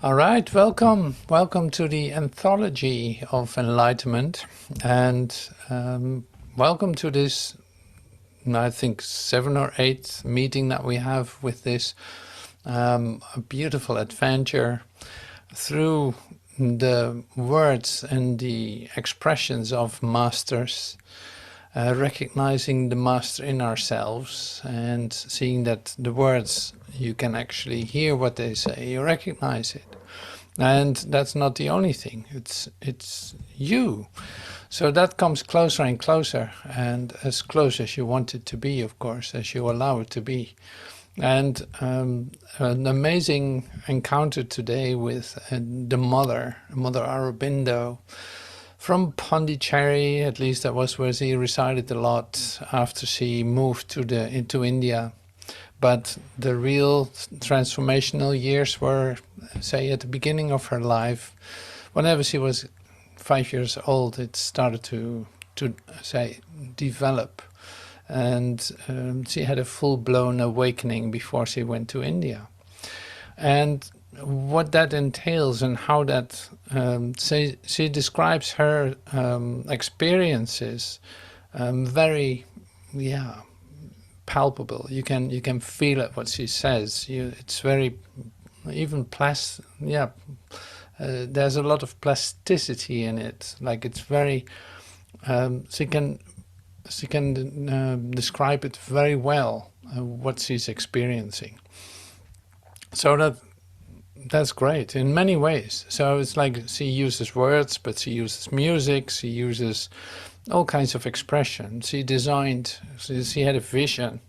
All right, welcome to the Anthology of Enlightenment, and welcome to this, I think, 7 or 8 meeting that we have with this a beautiful adventure through the words and the expressions of masters, recognizing the master in ourselves and seeing that the words, you can actually hear what they say, you recognize it. And that's not the only thing, it's you. So that comes closer and closer, and as close as you want it to be, of course, as you allow it to be. And an amazing encounter today with the mother Aurobindo, from Pondicherry. At least that was where she resided a lot after she moved into India. But the real transformational years were, say, at the beginning of her life. Whenever she was 5 years old, it started to say, develop. And she had a full-blown awakening before she went to India. And what that entails and how that, she describes her experiences very, palpable. You can feel it what she says. It's very, even there's a lot of plasticity in it. Like it's very, she can describe it very well, what she's experiencing. So that's great in many ways. So it's like she uses words, but she uses music, she uses all kinds of expression. She had a vision.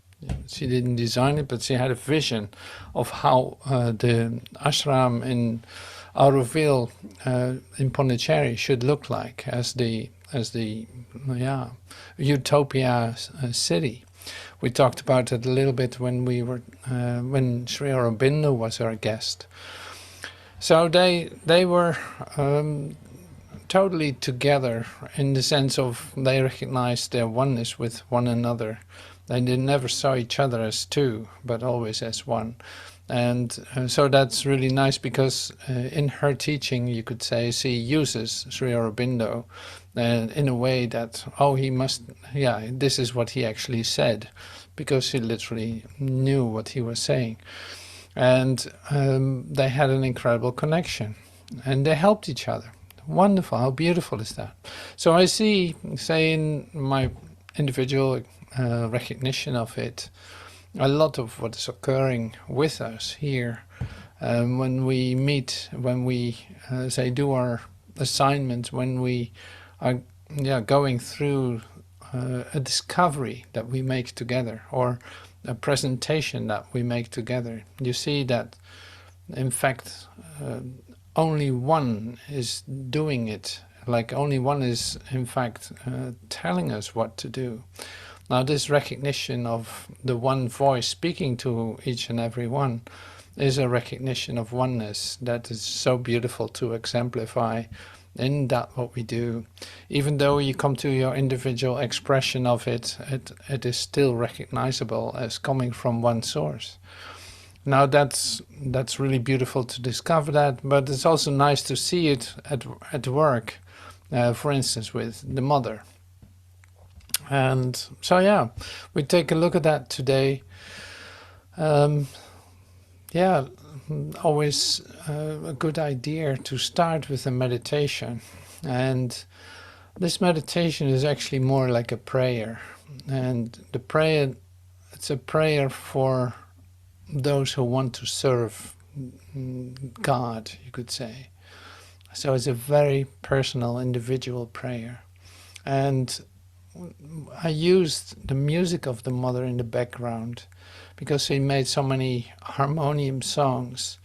She didn't design it, but she had a vision of how the ashram in Aurobindo in Pondicherry should look like as the utopia city. We talked about it a little bit when we were when Sri Aurobindo was our guest. So they were totally together in the sense of they recognized their oneness with one another. They never saw each other as two, but always as one. And so that's really nice because in her teaching, you could say, she uses Sri Aurobindo in a way that, this is what he actually said, because she literally knew what he was saying. And they had an incredible connection, and they helped each other. Wonderful, how beautiful is that? So I see, say, in my individual recognition of it, a lot of what is occurring with us here when we meet, when we say do our assignments, when we are going through a discovery that we make together, or a presentation that we make together. You see that in fact only one is doing it, like only one is in fact telling us what to do. Now this recognition of the one voice speaking to each and every one is a recognition of oneness that is so beautiful to exemplify in that what we do. Even though you come to your individual expression of it, it is still recognizable as coming from one source. Now that's really beautiful to discover that, but it's also nice to see it at work, for instance with the mother. And so we take a look at that today. Always a good idea to start with a meditation. And this meditation is actually more like a prayer. And the prayer, it's a prayer for those who want to serve God, you could say. So it's a very personal, individual prayer. And I used the music of the mother in the background because she made so many harmonium songs,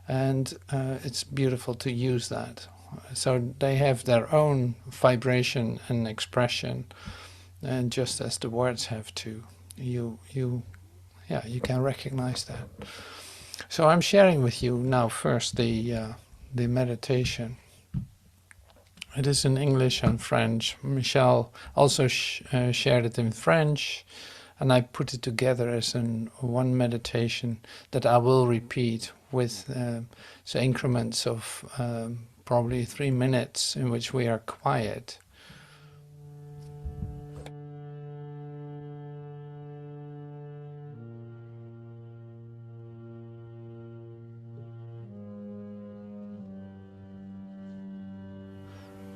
and it's beautiful to use that. So they have their own vibration and expression, and just as the words have too. You can recognize that. So I'm sharing with you now first the meditation. It is in English and French. Michelle also shared it in French, and I put it together as one meditation that I will repeat with so increments of probably 3 minutes in which we are quiet.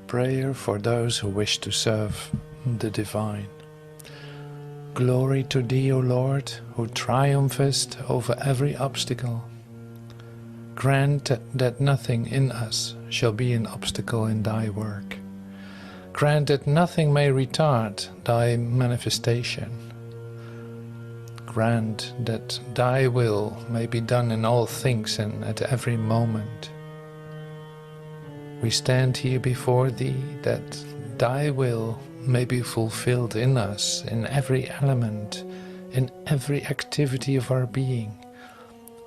Prayer for those who wish to serve the Divine. Glory to Thee, O Lord, who triumphest over every obstacle. Grant that nothing in us shall be an obstacle in Thy work. Grant that nothing may retard Thy manifestation. Grant that Thy will may be done in all things and at every moment. We stand here before Thee that Thy will may be fulfilled in us, in every element, in every activity of our being,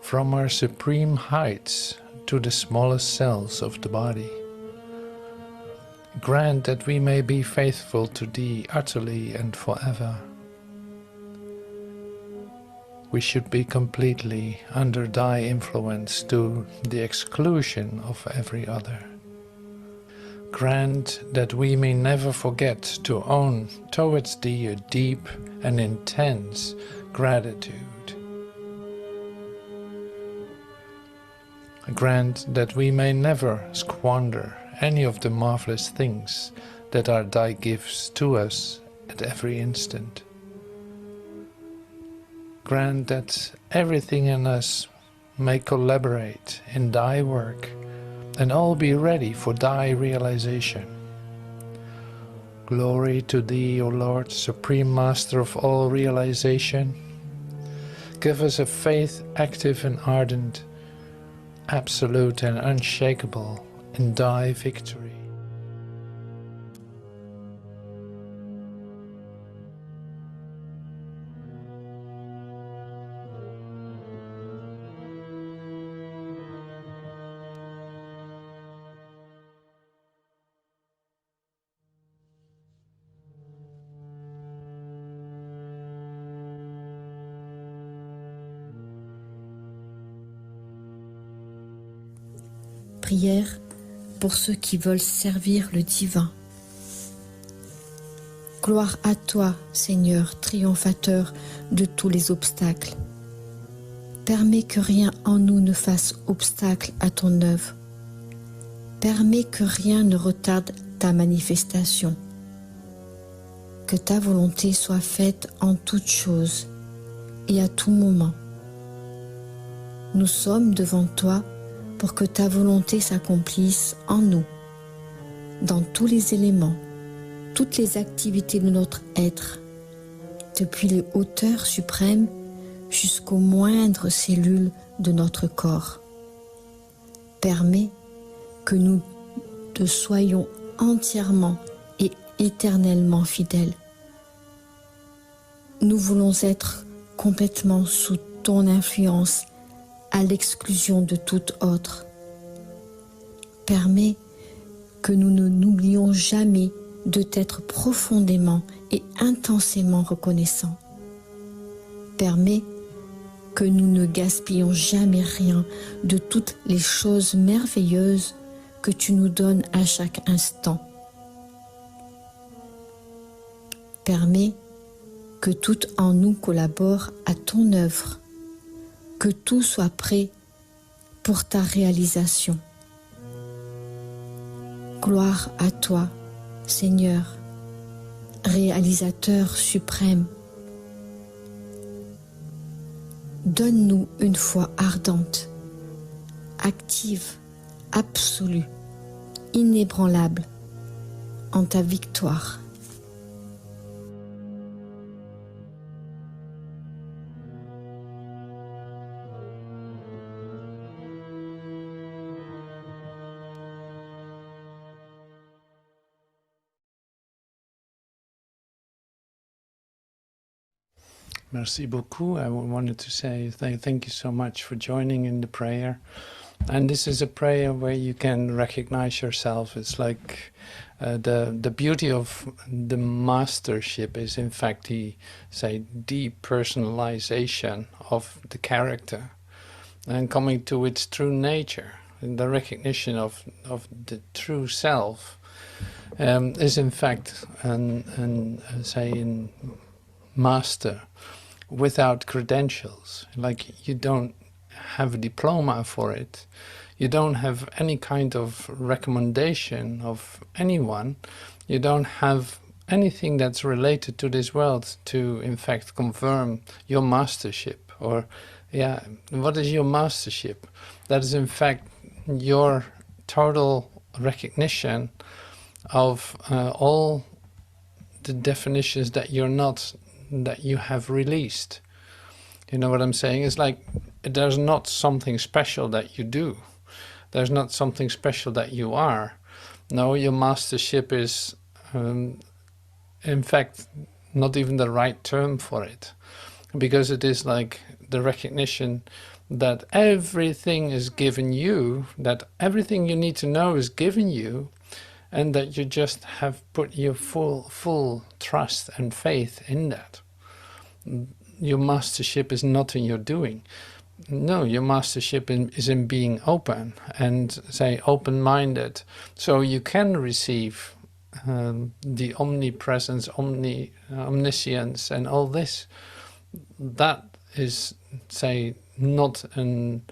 from our supreme heights to the smallest cells of the body. Grant that we may be faithful to Thee utterly and forever. We should be completely under Thy influence to the exclusion of every other. Grant that we may never forget to own towards Thee a deep and intense gratitude. Grant that we may never squander any of the marvelous things that are Thy gifts to us at every instant. Grant that everything in us may collaborate in Thy work and all be ready for Thy realization. Glory to Thee, O Lord, Supreme Master of all realization. Give us a faith active and ardent, absolute and unshakable in Thy victory. Prière pour ceux qui veulent servir le divin. Gloire à toi, Seigneur, triomphateur de tous les obstacles. Permets que rien en nous ne fasse obstacle à ton œuvre. Permets que rien ne retarde ta manifestation. Que ta volonté soit faite en toutes choses et à tout moment. Nous sommes devant toi pour que ta volonté s'accomplisse en nous, dans tous les éléments, toutes les activités de notre être, depuis les hauteurs suprêmes jusqu'aux moindres cellules de notre corps. Permets que nous te soyons entièrement et éternellement fidèles. Nous voulons être complètement sous ton influence, à l'exclusion de toute autre. Permets que nous ne n'oublions jamais de t'être profondément et intensément reconnaissants. Permets que nous ne gaspillons jamais rien de toutes les choses merveilleuses que tu nous donnes à chaque instant. Permets que tout en nous collabore à ton œuvre, que tout soit prêt pour ta réalisation. Gloire à toi, Seigneur, réalisateur suprême. Donne-nous une foi ardente, active, absolue, inébranlable en ta victoire. Merci beaucoup. I wanted to say thank you so much for joining in the prayer. And this is a prayer where you can recognize yourself. It's like the beauty of the mastership is in fact the, say, depersonalization of the character and coming to its true nature. And the recognition of the true self is in fact say, master without credentials. Like, you don't have a diploma for it. You don't have any kind of recommendation of anyone. You don't have anything that's related to this world to, in fact, confirm your mastership. Or, yeah, what is your mastership? That is, in fact, your total recognition of all the definitions that you're not, that you have released. You know what I'm saying? It's like there's not something special that you do. There's not something special that you are. No, your mastership is, in fact, not even the right term for it. Because it is like the recognition that everything is given you, that everything you need to know is given you, and that you just have put your full trust and faith in that. Your mastership is not in your doing. No, your mastership is in being open and, say, open-minded, so you can receive the omnipresence, omniscience, and all this. That is, say, not an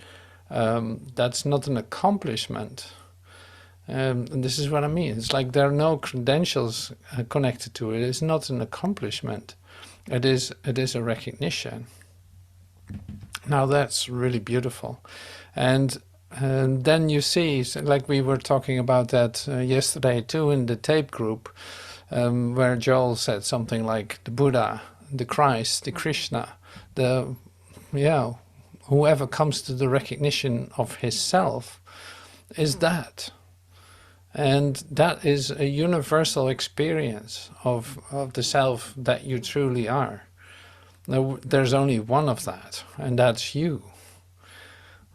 that's not an accomplishment. And this is what I mean. It's like there are no credentials connected to it. It's not an accomplishment. It is a recognition. Now that's really beautiful. And then you see, like we were talking about that yesterday too in the tape group, where Joel said something like the Buddha, the Christ, the Krishna, whoever comes to the recognition of his self is that. And that is a universal experience of the self that you truly are. Now, there's only one of that, and that's you.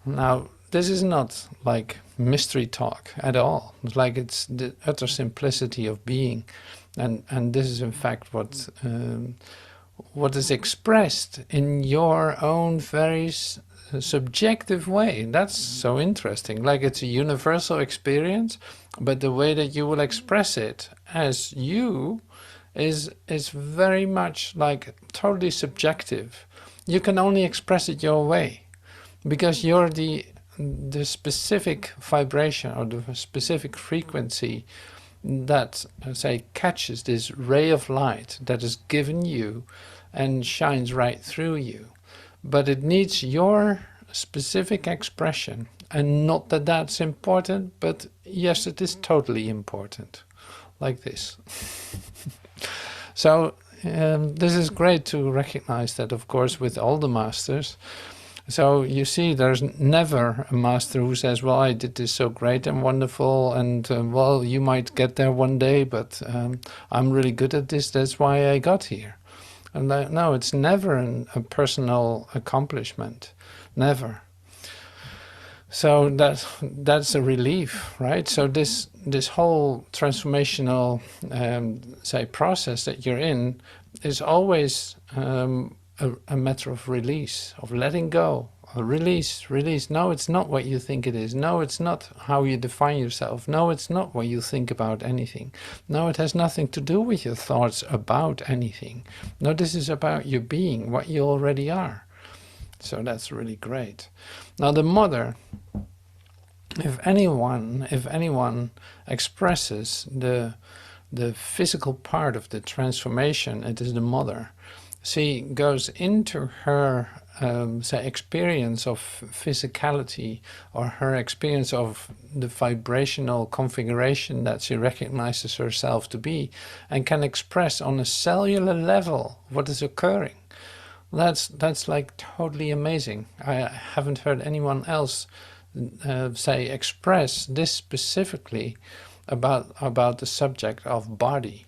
Now, this is not like mystery talk at all. It's like it's the utter simplicity of being. And this is in fact what is expressed in your own very subjective way. That's so interesting. Like, it's a universal experience, but the way that you will express it as you is very much like totally subjective. You can only express it your way, because you're the specific vibration or the specific frequency that, say, catches this ray of light that is given you and shines right through you. But it needs your specific expression, and not that that's important, but yes, it is totally important, like this. So this is great to recognize that, of course, with all the masters. So you see, there's never a master who says, well, I did this so great and wonderful, and well, you might get there one day, but I'm really good at this, that's why I got here. And no, it's never a personal accomplishment, never. So that's a relief, right? So this whole transformational, say, process that you're in is always a matter of release, of letting go, release. No, it's not what you think it is. No, it's not how you define yourself. No, it's not what you think about anything. No, it has nothing to do with your thoughts about anything. No, this is about your being, what you already are. So that's really great. Now the mother, if anyone expresses the physical part of the transformation, it is the mother. She goes into her say, experience of physicality, or her experience of the vibrational configuration that she recognizes herself to be, and can express on a cellular level what is occurring. That's like totally amazing. I haven't heard anyone else say, express this specifically about the subject of body.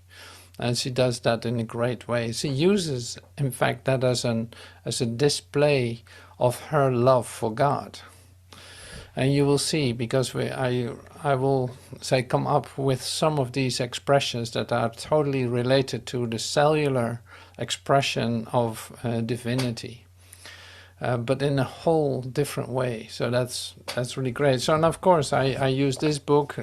And she does that in a great way. She uses, in fact, that as a display of her love for God. And you will see, because I will say come up with some of these expressions that are totally related to the cellular expression of divinity, but in a whole different way. So that's really great. So, and of course I use this book,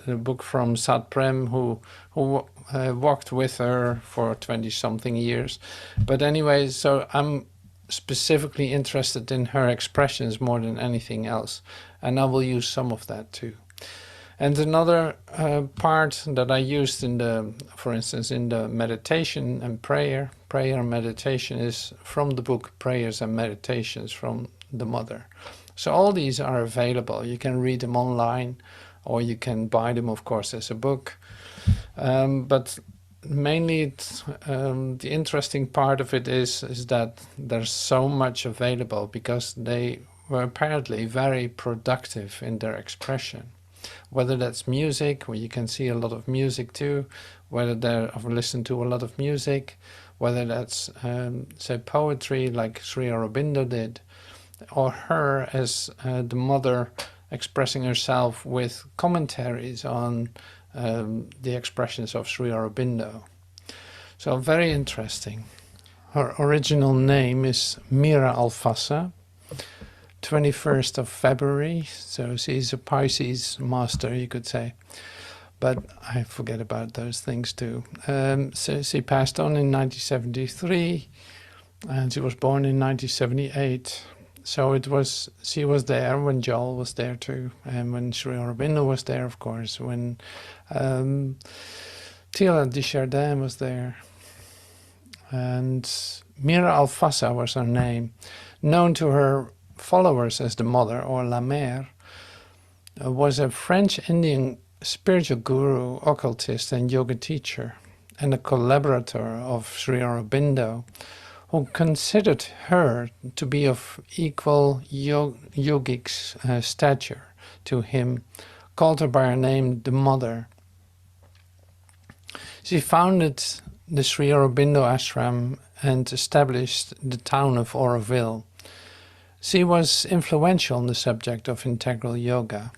book from Sat Prem, who walked with her for 20 something years. But anyway, so I'm specifically interested in her expressions more than anything else, and I will use some of that too. And another part that I used in the, for instance, in the meditation and prayer and meditation is from the book Prayers and Meditations from the Mother. So all these are available. You can read them online, or you can buy them, of course, as a book. But mainly the interesting part of it is that there's so much available, because they were apparently very productive in their expression. Whether that's music, where you can see a lot of music too, whether I've listened to a lot of music, whether that's say poetry like Sri Aurobindo did, or her as the mother expressing herself with commentaries on the expressions of Sri Aurobindo. So very interesting. Her original name is Mira Alfassa, 21st of February, so she's a Pisces master, you could say. But I forget about those things too. So she passed on in 1973, and she was born in 1978. So she was there when Joel was there too, and when Sri Aurobindo was there, of course, when Teilhard de Chardin was there. And Mira Alfassa was her name, known to her followers as the Mother, or La Mère, was a French-Indian spiritual guru, occultist and yoga teacher, and a collaborator of Sri Aurobindo, who considered her to be of equal yogic stature to him, called her by her name the Mother. She founded the Sri Aurobindo ashram and established the town of Auroville. She was influential on the subject of integral yoga.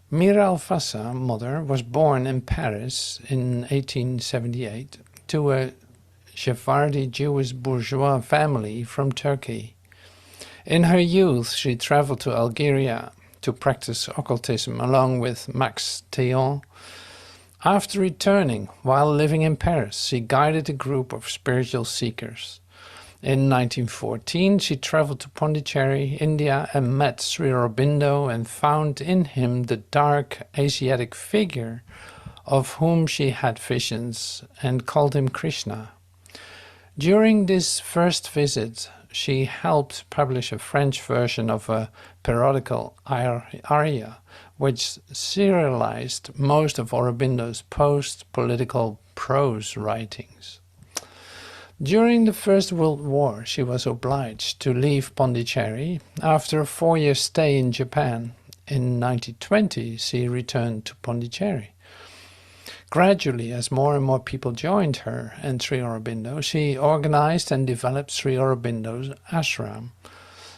Mira Alfassa, Mother, was born in Paris in 1878 to a Sephardi Jewish bourgeois family from Turkey. In her youth, she traveled to Algeria to practice occultism along with Max Théon. After returning, while living in Paris, she guided a group of spiritual seekers. In 1914, she traveled to Pondicherry, India, and met Sri Aurobindo and found in him the dark Asiatic figure of whom she had visions, and called him Krishna. During this first visit, she helped publish a French version of a periodical aria, which serialized most of Aurobindo's post-political prose writings. During the First World War, she was obliged to leave Pondicherry after a 4-year stay in Japan. In 1920, she returned to Pondicherry. Gradually, as more and more people joined her and Sri Aurobindo, she organized and developed Sri Aurobindo's ashram.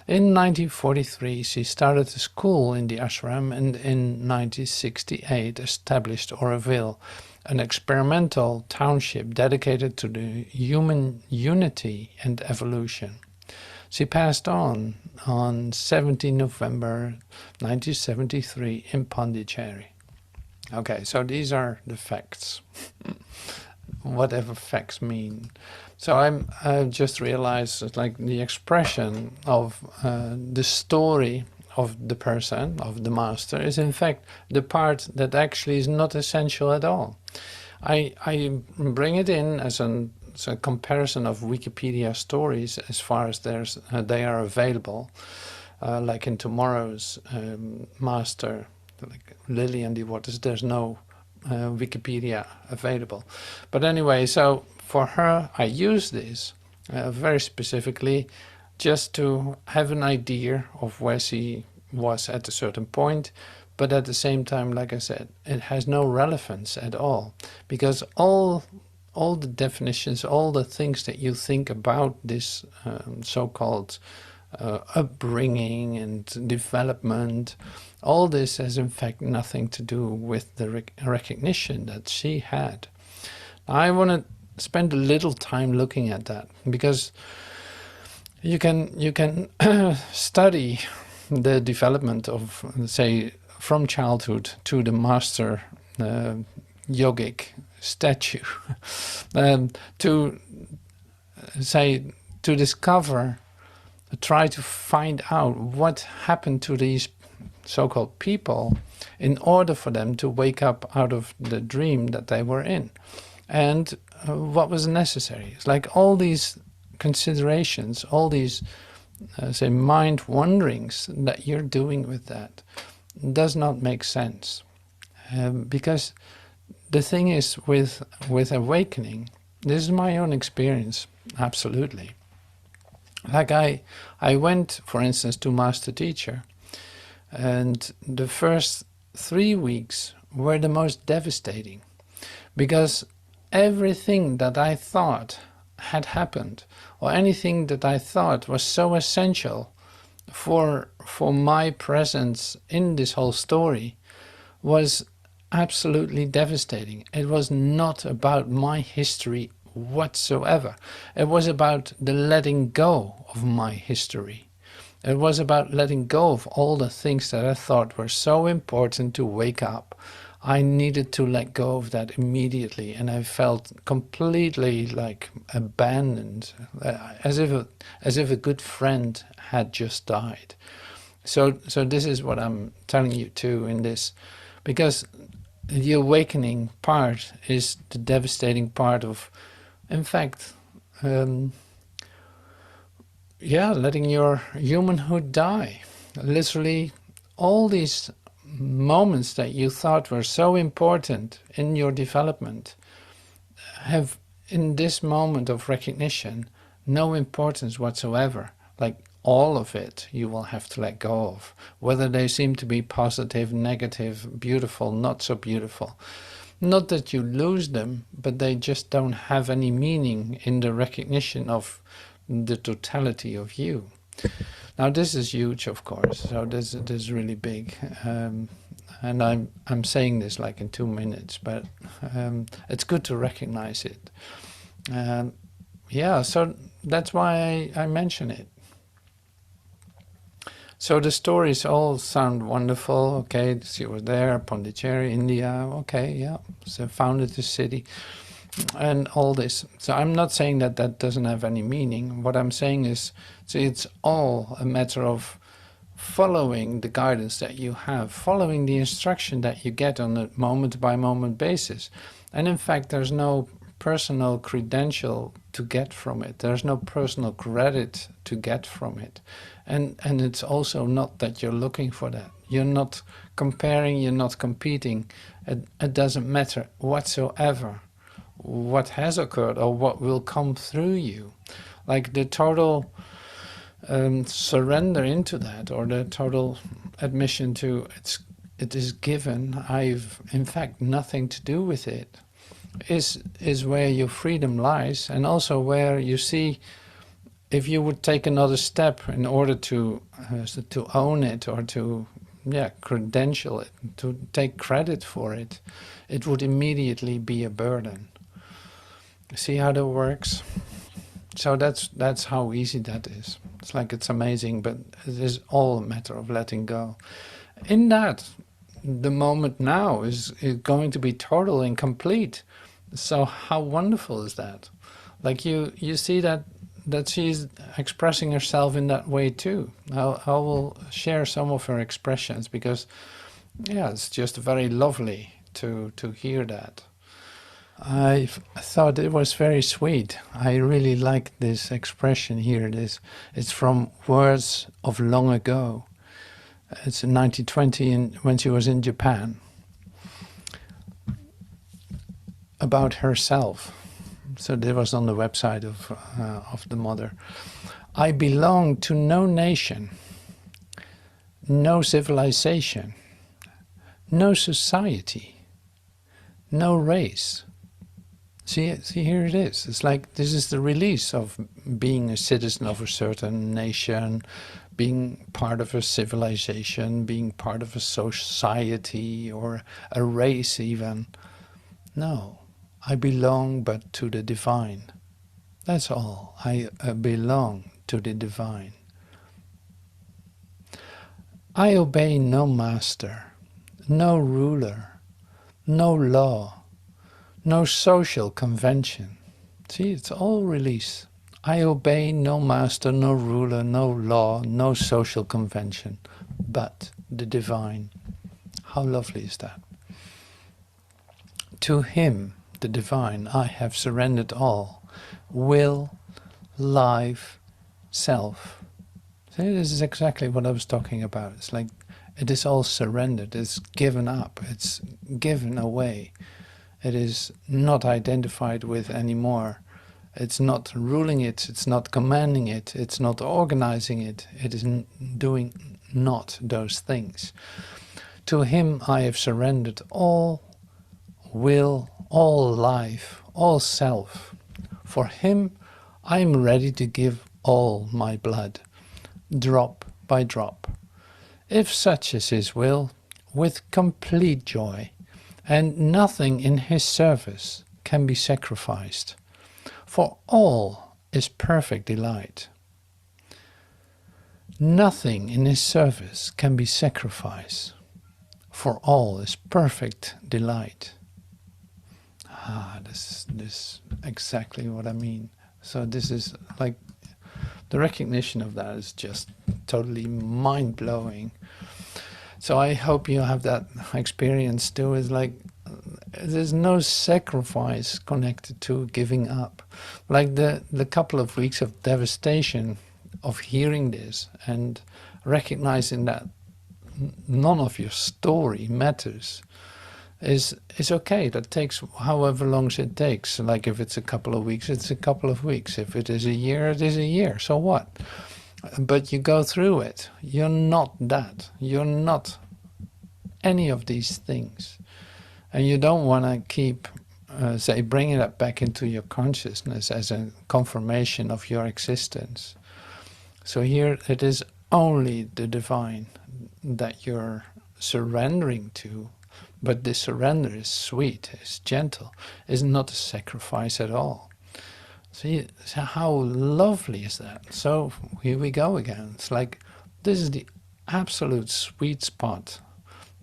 In 1943, she started a school in the ashram, and in 1968 established Auroville, an experimental township dedicated to the human unity and evolution. She passed on 17 November 1973 in Pondicherry. Okay, so these are the facts, whatever facts mean. So I just realized that, like, the expression of the story of the person, of the master, is in fact the part that actually is not essential at all. I bring it in as a comparison of Wikipedia stories as far as they are available, like in tomorrow's master, like Lily and the Waters, there's no Wikipedia available. But anyway, so for her, I use this very specifically just to have an idea of where she was at a certain point. But at the same time, like I said, it has no relevance at all, because all the definitions, all the things that you think about this so-called upbringing and development. All this has in fact nothing to do with the recognition that she had. I want to spend a little time looking at that, because you can study the development of, say, from childhood to the master yogic statue, to say, to discover, try to find out what happened to these so-called people in order for them to wake up out of the dream that they were in, and what was necessary. It's like all these considerations, all these say mind wanderings that you're doing with that does not make sense, because the thing is with awakening, this is my own experience, absolutely. Like I went, for instance, to Master Teacher, and the first 3 weeks were the most devastating, because everything that I thought had happened, or anything that I thought was so essential for my presence in this whole story, was absolutely devastating. It was not about my history whatsoever. It was about the letting go of my history. It was about letting go of all the things that I thought were so important to wake up. I needed to let go of that immediately, and I felt completely like abandoned, as if a good friend had just died. So this is what I'm telling you too in this, because the awakening part is the devastating part of, in fact, letting your humanhood die. Literally, all these moments that you thought were so important in your development have, in this moment of recognition, no importance whatsoever. Like all of it you will have to let go of, whether they seem to be positive, negative, beautiful, not so beautiful. Not that you lose them, but they just don't have any meaning in the recognition of the totality of you. Now this is huge, of course, so this is really big, and I'm saying this like in 2 minutes, but it's good to recognize it. Yeah, so that's why I mention it. So the stories all sound wonderful. Okay, she was there, Pondicherry, India. Okay, yeah, so founded the city and all this. So I'm not saying that that doesn't have any meaning. What I'm saying is, see, it's all a matter of following the guidance that you have, following the instruction that you get on a moment-by-moment basis. And in fact, there's no personal credential to get from it. There's no personal credit to get from it. And it's also not that you're looking for that. You're not comparing, you're not competing. It doesn't matter whatsoever what has occurred or what will come through you. Like the total surrender into that, or the total admission to it is given, I've in fact nothing to do with it, is where your freedom lies, and also where you see, if you would take another step in order to own it, or to credential it, to take credit for it, it would immediately be a burden. See how that works? So that's how easy that is. It's like, it's amazing, but it is all a matter of letting go. In that, the moment now is going to be total and complete. So how wonderful is that? Like you see that she's expressing herself in that way too. I will share some of her expressions, because it's just very lovely to hear that. I thought it was very sweet. I really like this expression here. It's from Words of Long Ago. It's in 1920 when she was in Japan, about herself. So that was on the website of the mother. I belong to no nation, no civilization, no society, no race. See, here it is. It's like this is the release of being a citizen of a certain nation, being part of a civilization, being part of a society or a race even. No, I belong but to the divine. That's all. I belong to the divine. I obey no master, no ruler, no law, no social convention. See, it's all release. I obey no master, no ruler, no law, no social convention, but the divine. How lovely is that? To him, the divine, I have surrendered all. Will, life, self. See, this is exactly what I was talking about. It's like it is all surrendered. It's given up. It's given away. It is not identified with anymore. It's not ruling it. It's not commanding it. It's not organizing it. It is doing not those things. To him I have surrendered all will, all life, all self. For him I am ready to give all my blood, drop by drop, if such is his will, with complete joy, and nothing in his service can be sacrificed, for all is perfect delight. Nothing in his service can be sacrificed, for all is perfect delight. This is exactly what I mean. So this is like, the recognition of that is just totally mind-blowing. So I hope you have that experience too. It's like there's no sacrifice connected to giving up. Like the couple of weeks of devastation of hearing this and recognizing that none of your story matters is okay. That takes however long it takes. Like if it's a couple of weeks, it's a couple of weeks. If it is a year, it is a year. So what? But you go through it. You're not that. You're not any of these things. And you don't want to keep, say, bringing that back into your consciousness as a confirmation of your existence. So here it is only the divine that you're surrendering to. But this surrender is sweet, is gentle, is not a sacrifice at all. See, how lovely is that? So here we go again. It's like this is the absolute sweet spot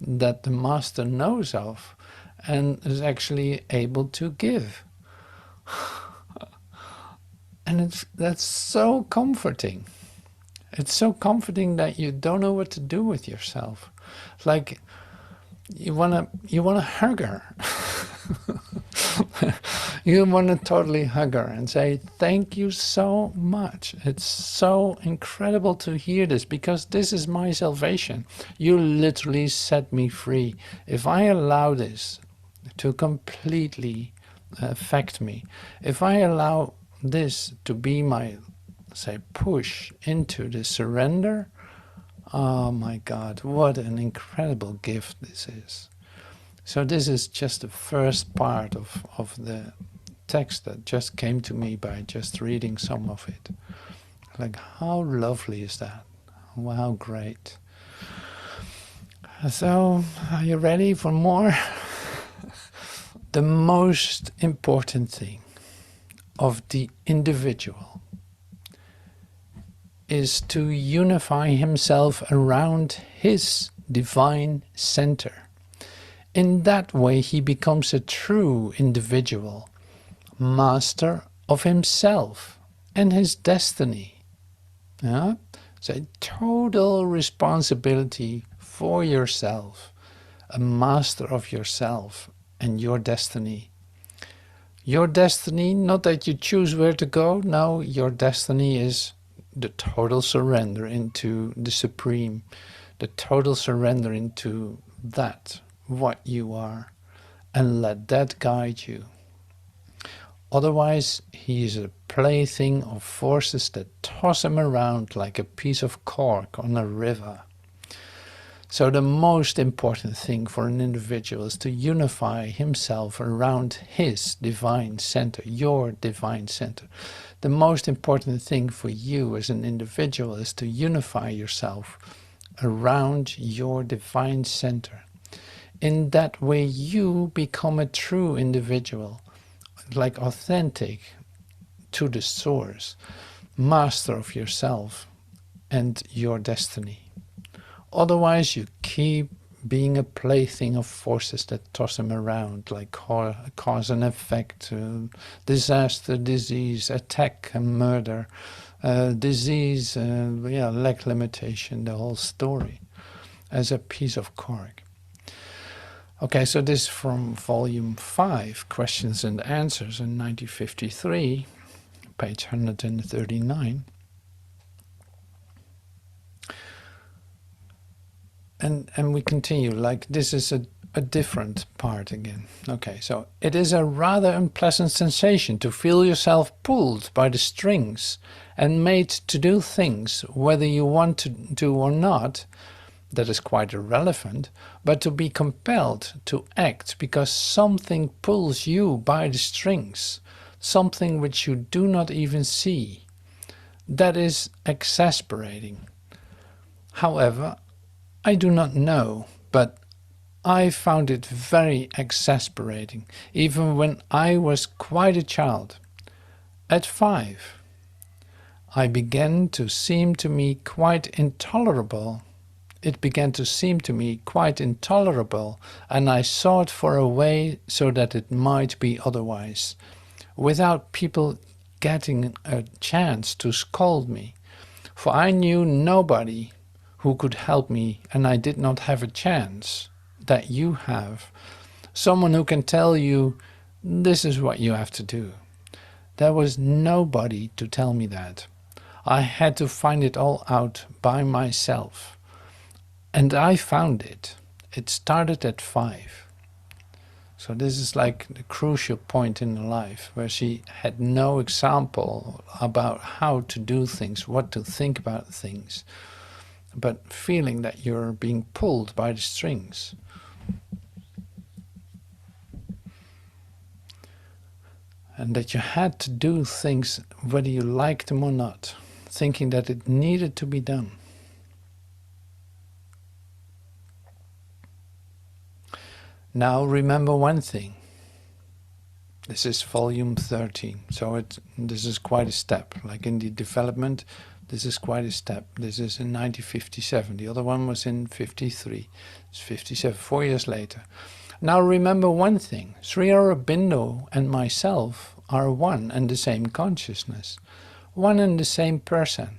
that the master knows of and is actually able to give. And that's so comforting. It's so comforting that you don't know what to do with yourself. It's like you wanna hug her. You want to totally hug her and say, thank you so much. It's so incredible to hear this, because this is my salvation. You literally set me free. If I allow this to completely affect me, if I allow this to be my, say, push into the surrender, oh my God, what an incredible gift this is. So this is just the first part of the text that just came to me by just reading some of it. Like, how lovely is that? Wow, great. So, are you ready for more? The most important thing of the individual is to unify himself around his divine center. In that way he becomes a true individual, master of himself and his destiny. Yeah? So total responsibility for yourself, a master of yourself and your destiny. Your destiny, not that you choose where to go, no, your destiny is the total surrender into the Supreme, the total surrender into that, what you are, and let that guide you. Otherwise, he is a plaything of forces that toss him around like a piece of cork on a river. So the most important thing for an individual is to unify himself around his divine center, your divine center. The most important thing for you as an individual is to unify yourself around your divine center. In that way you become a true individual, like authentic to the source, master of yourself and your destiny. Otherwise you keep being a plaything of forces that toss them around, like cause and effect, disaster, disease, attack and murder, disease, lack, limitation, the whole story, as a piece of cork. Okay, so this is from volume 5, Questions and Answers in 1953, page 139. And we continue, like this is a different part again. Okay, so it is a rather unpleasant sensation to feel yourself pulled by the strings and made to do things whether you want to do or not. That is quite irrelevant, but to be compelled to act because something pulls you by the strings, something which you do not even see. That is exasperating. However, I do not know, but I found it very exasperating, even when I was quite a child. At 5, I began to seem to me quite intolerable. It began to seem to me quite intolerable, and I sought for a way so that it might be otherwise, without people getting a chance to scold me, for I knew nobody who could help me, and I did not have a chance that you have, someone who can tell you, this is what you have to do. There was nobody to tell me that. I had to find it all out by myself. And I found it. It started at 5. So this is like the crucial point in her life, where she had no example about how to do things, what to think about things, but feeling that you're being pulled by the strings. And that you had to do things whether you liked them or not, thinking that it needed to be done. Now remember one thing. This is volume 13, so this is quite a step. Like in the development, this is quite a step. This is in 1957. The other one was in 53. It's 57, 4 years later. Now remember one thing. Sri Aurobindo and myself are one and the same consciousness. One and the same person.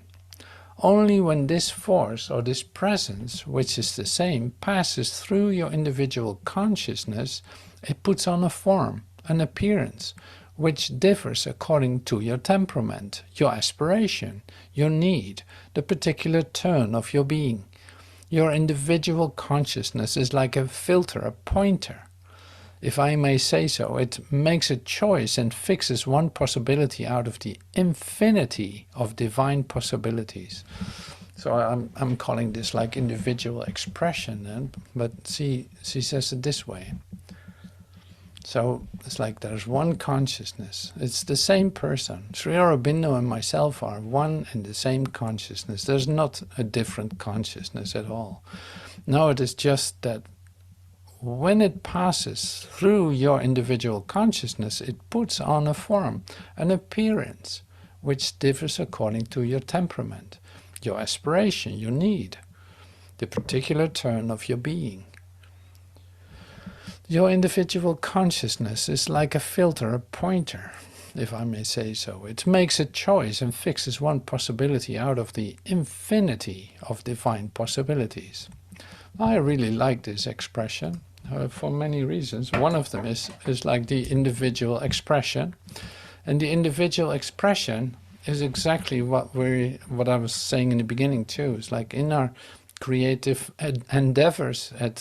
Only when this force or this presence, which is the same, passes through your individual consciousness, it puts on a form, an appearance, which differs according to your temperament, your aspiration, your need, the particular turn of your being. Your individual consciousness is like a filter, a pointer. If I may say so, it makes a choice and fixes one possibility out of the infinity of divine possibilities. So I'm calling this like individual expression, but she says it this way. So it's like there's one consciousness. It's the same person. Sri Aurobindo and myself are one and the same consciousness. There's not a different consciousness at all. No, it is just that when it passes through your individual consciousness, it puts on a form, an appearance, which differs according to your temperament, your aspiration, your need, the particular turn of your being. Your individual consciousness is like a filter, a pointer, if I may say so. It makes a choice and fixes one possibility out of the infinity of divine possibilities. I really like this expression for many reasons. One of them is like the individual expression. And the individual expression is exactly what I was saying in the beginning too. It's like in our creative endeavors at,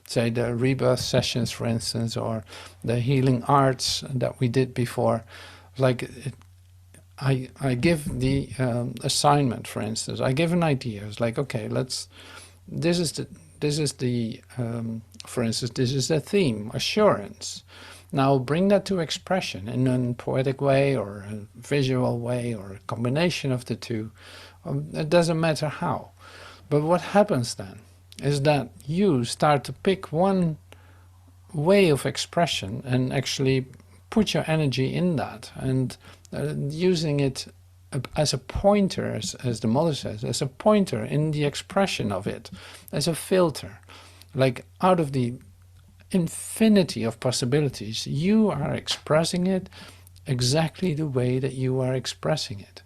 say, the rebirth sessions, for instance, or the healing arts that we did before. Like, I give the assignment, for instance. I give an idea. It's like, okay, this is this is the, for instance, this is the theme, assurance. Now bring that to expression in a poetic way or a visual way or a combination of the two. It doesn't matter how. But what happens then is that you start to pick one way of expression and actually put your energy in that, and using it as a pointer, as the mother says, as a pointer in the expression of it, as a filter. Like out of the infinity of possibilities, you are expressing it exactly the way that you are expressing it.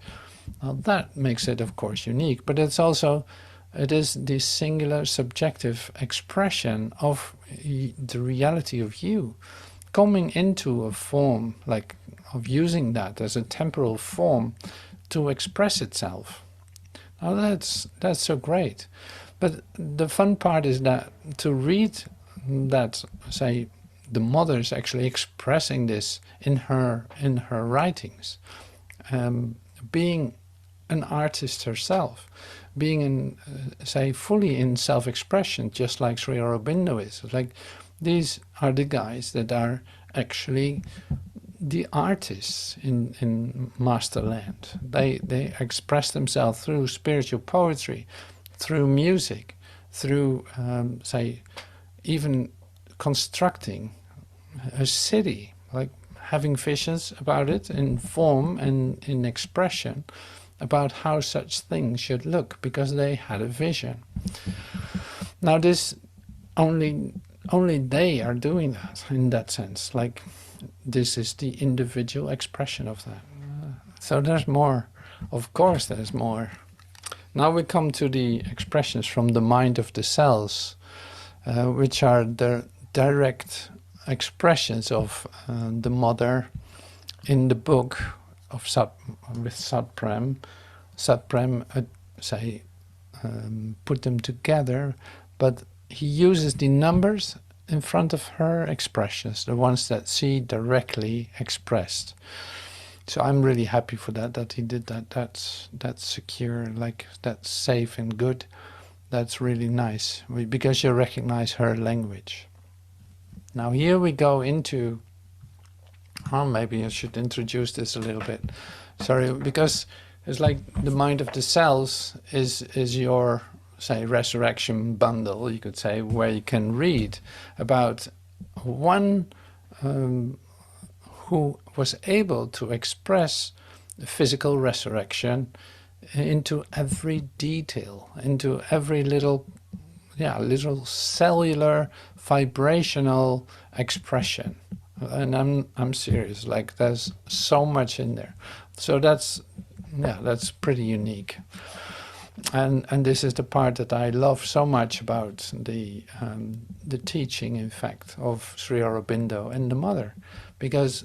Now that makes it, of course, unique, but it's also, it is the singular subjective expression of the reality of you coming into a form, like of using that as a temporal form to express itself. Now that's so great. But the fun part is that to read that, say, the mother's actually expressing this in her writings, being an artist herself, being in, say, fully in self-expression, just like Sri Aurobindo is. Like, these are the guys that are actually the artists in Masterland. They express themselves through spiritual poetry, through music, through, say, even constructing a city, like having visions about it in form and in expression about how such things should look, because they had a vision. Now this, only they are doing that in that sense. Like, this is the individual expression of that. So there's more. Of course there's more. Now we come to the expressions from the mind of the cells, which are the direct expressions of the mother in the book of with Satprem. Satprem, say, put them together, but he uses the numbers in front of her expressions, the ones that she directly expressed. So I'm really happy for that he did that. That's secure, like that's safe and good. That's really nice, because you recognize her language. Now here we go into, oh, maybe I should introduce this a little bit. Sorry, because it's like the mind of the cells is your, say, resurrection bundle, you could say, where you can read about one who was able to express physical resurrection into every detail, into every little cellular vibrational expression. And I'm serious, like there's so much in there. So that's pretty unique. And this is the part that I love so much about the teaching, in fact, of Sri Aurobindo and the mother, because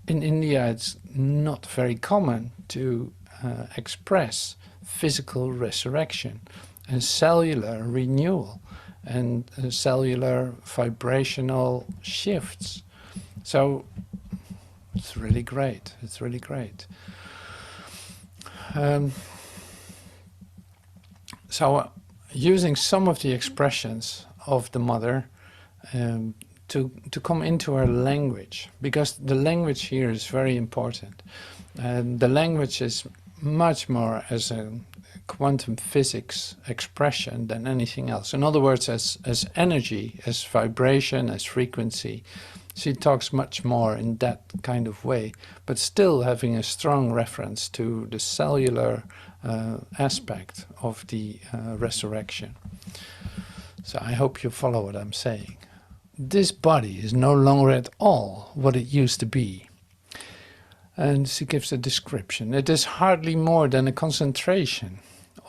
in India it's not very common to express physical resurrection and cellular renewal and cellular vibrational shifts. So it's really great. It's really great. So using some of the expressions of the mother to come into her language, because the language here is very important. The language is much more as a quantum physics expression than anything else. In other words, as energy, as vibration, as frequency. She talks much more in that kind of way, but still having a strong reference to the cellular aspect of the resurrection. So I hope you follow what I'm saying. This body is no longer at all what it used to be. And she gives a description. It is hardly more than a concentration,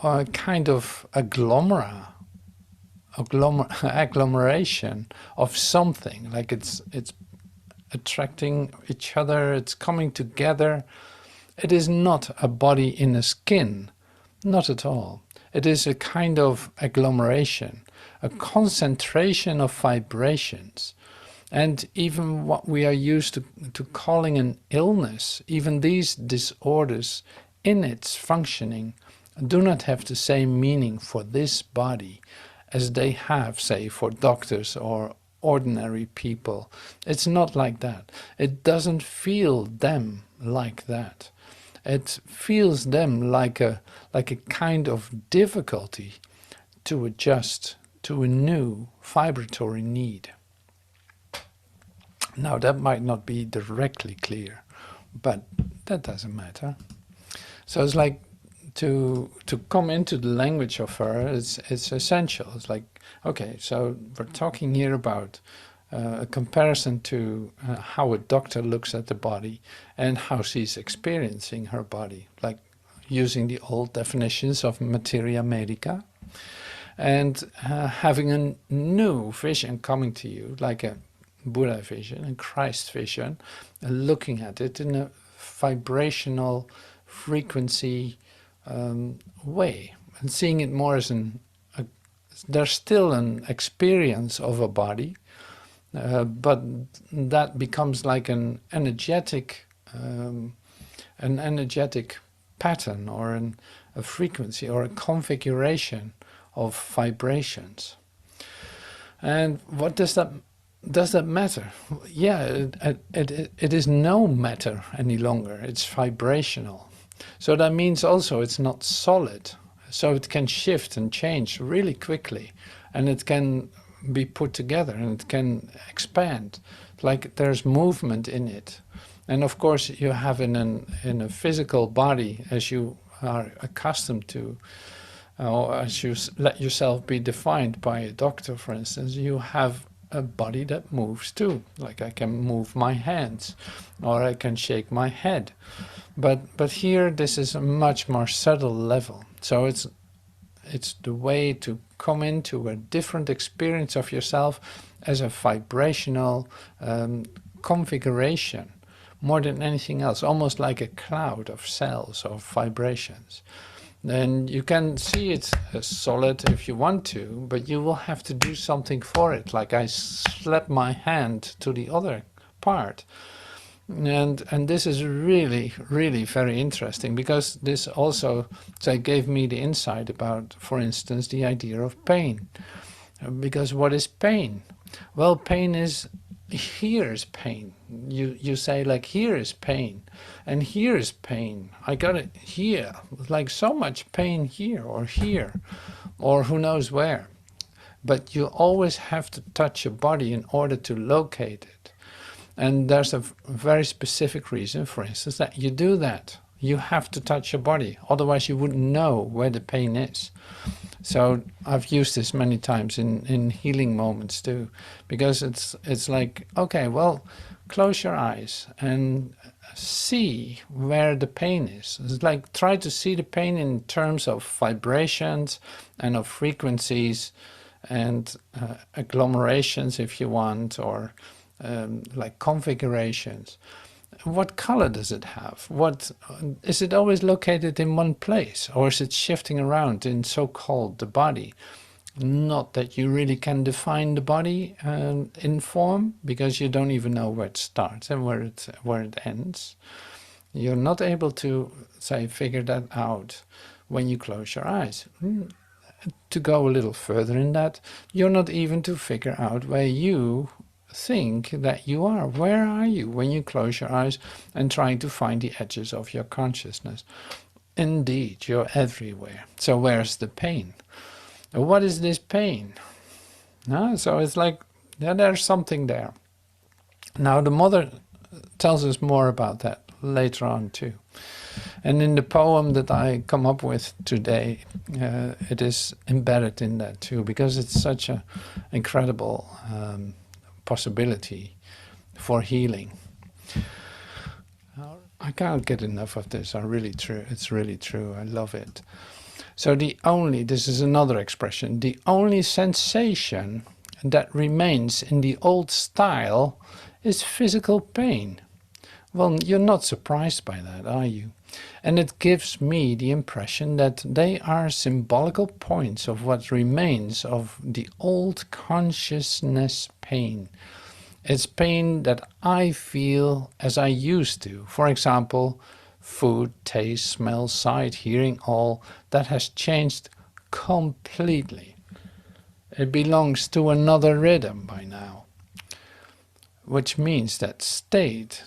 or a kind of agglomeration of something, like it's attracting each other, it's coming together. It is not a body in a skin, not at all. It is a kind of agglomeration, a concentration of vibrations. And even what we are used to calling an illness, even these disorders in its functioning do not have the same meaning for this body as they have, say, for doctors or ordinary people. It's not like that. It doesn't feel them like that. It feels them like a kind of difficulty to adjust to a new vibratory need. Now that might not be directly clear, but that doesn't matter. So it's like to come into the language of her, it's essential. It's like, okay, so we're talking here about a comparison to how a doctor looks at the body and how she's experiencing her body, like using the old definitions of materia medica, and having a new vision coming to you, like a Buddha vision, a Christ vision, looking at it in a vibrational frequency way, and seeing it more as there's still an experience of a body, but that becomes like an energetic pattern, or a frequency, or a configuration of vibrations. And what does that matter? Yeah, it is no matter any longer. It's vibrational. So that means also it's not solid. So it can shift and change really quickly, and it can be put together, and it can expand. Like there's movement in it. And of course you have in a physical body, as you are accustomed to, or as you let yourself be defined by a doctor, for instance, you have a body that moves too. Like I can move my hands, or I can shake my head. But here this is a much more subtle level. So it's the way to come into a different experience of yourself as a vibrational configuration, more than anything else, almost like a cloud of cells or vibrations. Then you can see it as solid if you want to, but you will have to do something for it. Like I slap my hand to the other part. And this is really, really very interesting, because this also gave me the insight about, for instance, the idea of pain. Because what is pain? Well, pain is, here is pain. You say like, here is pain, and here is pain. I got it here, like so much pain here, or who knows where. But you always have to touch your body in order to locate it. And there's a very specific reason, for instance, that you do that. You have to touch your body, otherwise you wouldn't know where the pain is. So I've used this many times in healing moments too, because it's like, okay, well, close your eyes and see where the pain is. It's like, try to see the pain in terms of vibrations and of frequencies and agglomerations, if you want, or like configurations. What color does it have? What is it always located in one place, or is it shifting around in so-called the body? Not that you really can define the body in form, because you don't even know where it starts and where it ends. You're not able to figure that out when you close your eyes. To go a little further in that, you're not even to figure out where you think that you are. Where are you when you close your eyes and trying to find the edges of your consciousness? Indeed, you're everywhere. So where's the pain? What is this pain? So it's like, yeah, there's something there. Now the mother tells us more about that later on too. And in the poem that I come up with today, it is embedded in that too, because it's such an incredible possibility for healing. I can't get enough of this. It's really true. I love it. So this is another expression, the only sensation that remains in the old style is physical pain. Well, you're not surprised by that, are you? And it gives me the impression that they are symbolical points of what remains of the old consciousness pain. It's pain that I feel as I used to. For example, food, taste, smell, sight, hearing, all that has changed completely. It belongs to another rhythm by now, which means that state,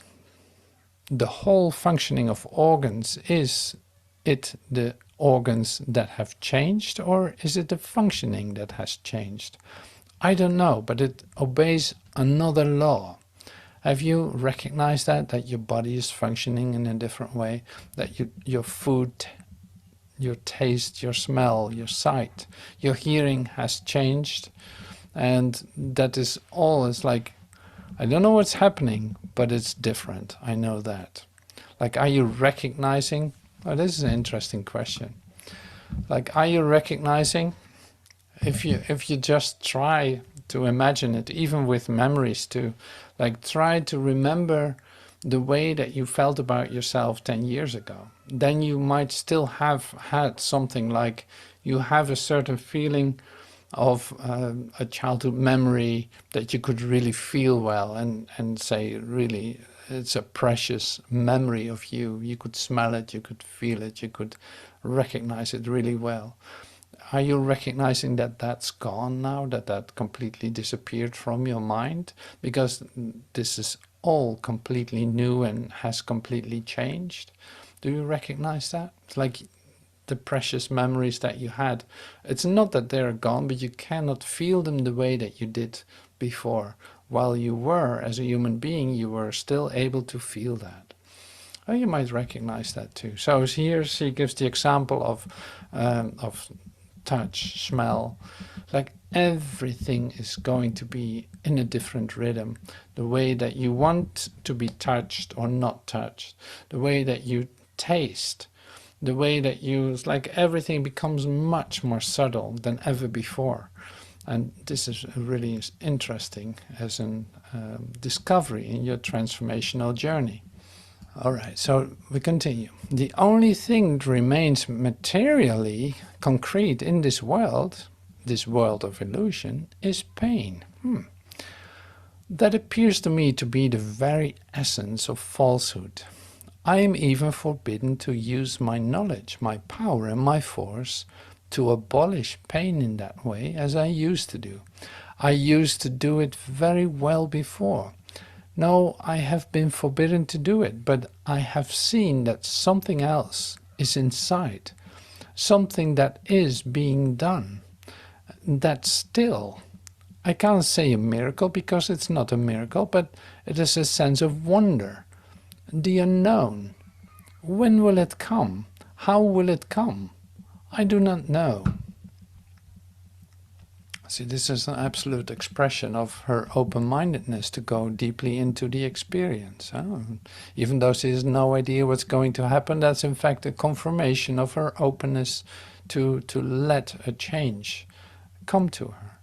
the whole functioning of organs, is it the organs that have changed, or is it the functioning that has changed? I don't know, but it obeys another law. Have you recognized that your body is functioning in a different way, that your food, your taste, your smell, your sight, your hearing has changed, and that is all is like, I don't know what's happening, but it's different. I know that. Like, are you recognizing? Oh, this is an interesting question. Like, are you recognizing? If you just try to imagine it, even with memories too, like try to remember the way that you felt about yourself 10 years ago, then you might still have had something like you have a certain feeling of a childhood memory that you could really feel well and say really it's a precious memory of you. You could smell it, you could feel it, you could recognize it really well. Are you recognizing that that's gone now, that completely disappeared from your mind? Because this is all completely new and has completely changed. Do you recognize that? It's like the precious memories that you had. It's not that they're gone, but you cannot feel them the way that you did before. While you were, as a human being, you were still able to feel that. Oh, you might recognize that too. So here she gives the example of touch, smell, like everything is going to be in a different rhythm. The way that you want to be touched or not touched, the way that you taste, the way that you, it's like everything becomes much more subtle than ever before. And this is really interesting as a discovery in your transformational journey. All right, so we continue. The only thing that remains materially concrete in this world of illusion, is pain. That appears to me to be the very essence of falsehood. I am even forbidden to use my knowledge, my power and my force to abolish pain in that way as I used to do. I used to do it very well before. No, I have been forbidden to do it, but I have seen that something else is inside, something that is being done. That's still, I can't say a miracle because it's not a miracle, but it is a sense of wonder, the unknown. When will it come? How will it come? I do not know. See, this is an absolute expression of her open-mindedness to go deeply into the experience. Even though she has no idea what's going to happen, that's in fact a confirmation of her openness to let a change come to her.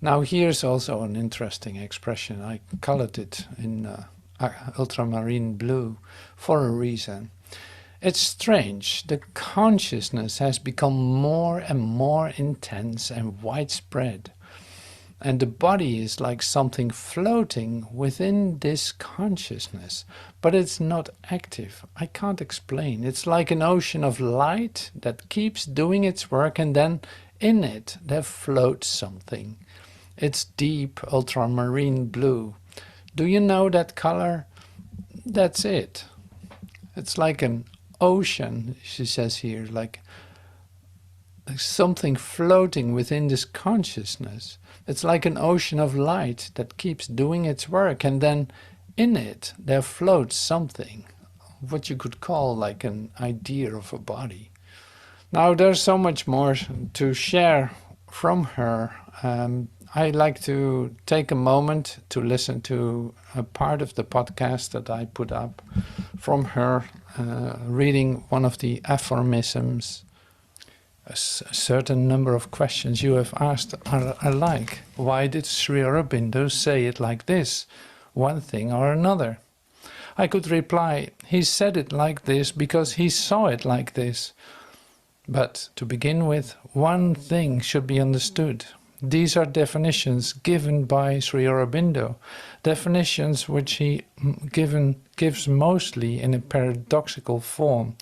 Now here's also an interesting expression. I colored it in ultramarine blue for a reason. It's strange, the consciousness has become more and more intense and widespread. And the body is like something floating within this consciousness, but it's not active. I can't explain. It's like an ocean of light that keeps doing its work, and then in it there floats something. It's deep ultramarine blue. Do you know that color? That's it. It's like an ocean, she says here, like something floating within this consciousness. It's like an ocean of light that keeps doing its work, and then in it there floats something, what you could call like an idea of a body. Now there's so much more to share from her. I'd like to take a moment to listen to a part of the podcast that I put up from her, reading one of the Aphormisms. A certain number of questions you have asked are like, why did Sri Aurobindo say it like this, one thing or another? I could reply, he said it like this because he saw it like this. But to begin with, one thing should be understood. These are definitions given by Sri Aurobindo, definitions which he gives mostly in a paradoxical form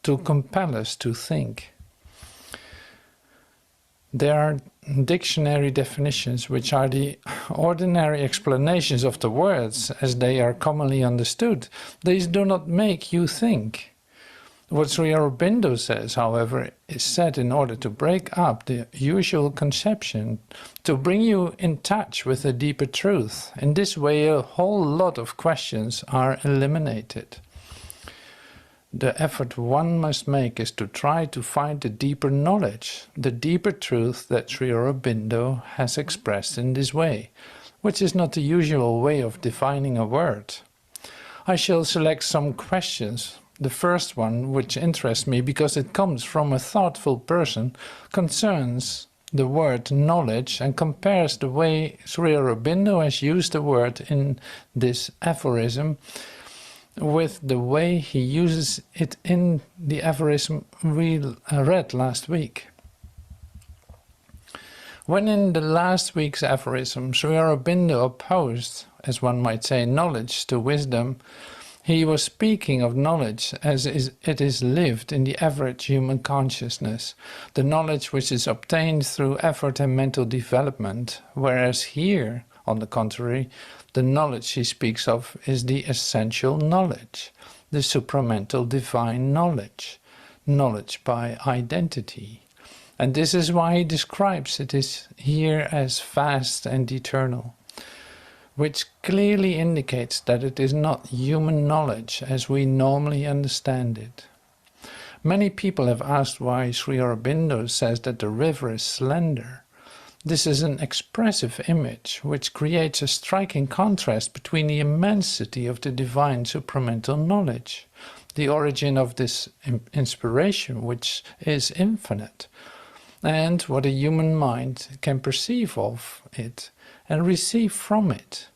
to compel us to think. There are dictionary definitions which are the ordinary explanations of the words as they are commonly understood. These do not make you think. What Sri Aurobindo says, however, is said in order to break up the usual conception, to bring you in touch with a deeper truth. In this way, a whole lot of questions are eliminated. The effort one must make is to try to find the deeper knowledge, the deeper truth that Sri Aurobindo has expressed in this way, which is not the usual way of defining a word. I shall select some questions. The first one, which interests me because it comes from a thoughtful person, concerns the word knowledge and compares the way Sri Aurobindo has used the word in this aphorism with the way he uses it in the aphorism we read last week. When in the last week's aphorism Sri Aurobindo opposed, as one might say, knowledge to wisdom, he was speaking of knowledge as it is lived in the average human consciousness, the knowledge which is obtained through effort and mental development, whereas here, on the contrary, the knowledge he speaks of is the essential knowledge, the supramental divine knowledge, knowledge by identity. And this is why he describes it here as vast and eternal, which clearly indicates that it is not human knowledge as we normally understand it. Many people have asked why Sri Aurobindo says that the river is slender. This is an expressive image which creates a striking contrast between the immensity of the divine supramental knowledge, the origin of this inspiration which is infinite, and what a human mind can perceive of it and receive from it.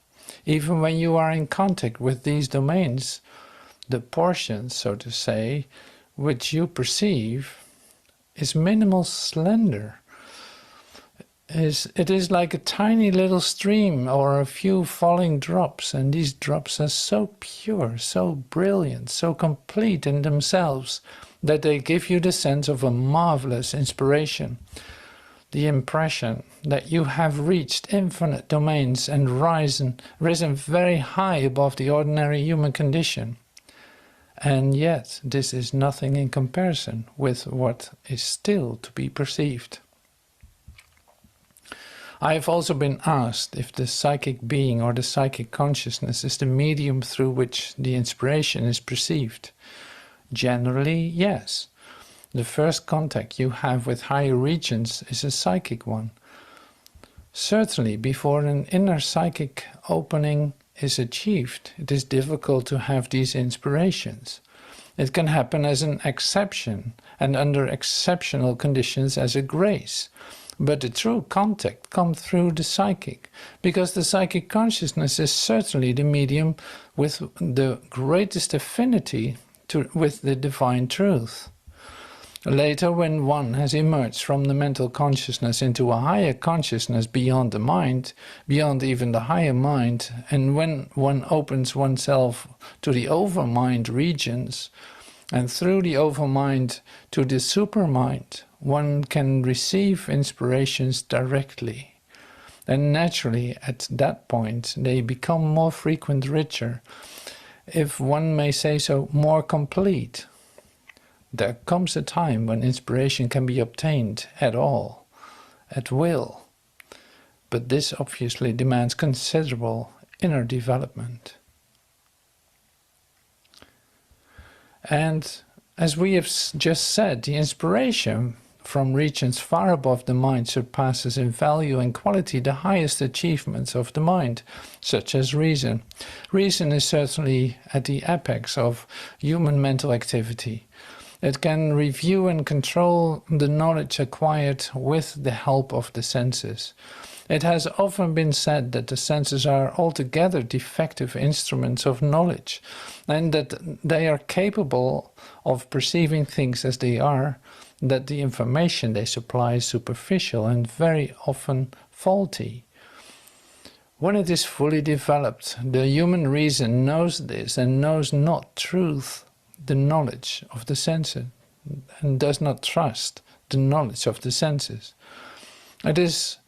Even when you are in contact with these domains, the portion, so to say, which you perceive is minimal slender. It is like a tiny little stream or a few falling drops, and these drops are so pure, so brilliant, so complete in themselves that they give you the sense of a marvelous inspiration, the impression that you have reached infinite domains and risen very high above the ordinary human condition. And yet this is nothing in comparison with what is still to be perceived. I have also been asked if the psychic being or the psychic consciousness is the medium through which the inspiration is perceived. Generally, yes. The first contact you have with higher regions is a psychic one. Certainly, before an inner psychic opening is achieved, it is difficult to have these inspirations. It can happen as an exception and under exceptional conditions as a grace. But the true contact comes through the psychic, because the psychic consciousness is certainly the medium with the greatest affinity with the divine truth. Later, when one has emerged from the mental consciousness into a higher consciousness beyond the mind, beyond even the higher mind, and when one opens oneself to the overmind regions, and through the overmind to the supermind, one can receive inspirations directly. And naturally, at that point, they become more frequent, richer, if one may say so, more complete. There comes a time when inspiration can be obtained at all, at will. But this obviously demands considerable inner development. And as we have just said, the inspiration from regions far above the mind surpasses in value and quality the highest achievements of the mind, such as reason. Reason is certainly at the apex of human mental activity. It can review and control the knowledge acquired with the help of the senses. It has often been said that the senses are altogether defective instruments of knowledge, and that they are capable of perceiving things as they are, that the information they supply is superficial and very often faulty. When it is fully developed, the human reason knows this and knows not truth, the knowledge of the senses, and does not trust the knowledge of the senses. It is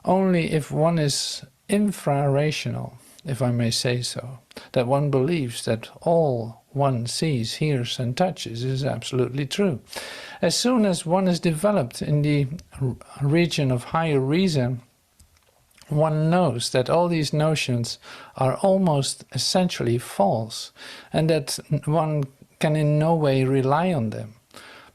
only if one is infra-rational, if I may say so, that one believes that all one sees, hears and touches is absolutely true. As soon as one is developed in the region of higher reason, one knows that all these notions are almost essentially false, and that one can in no way rely on them.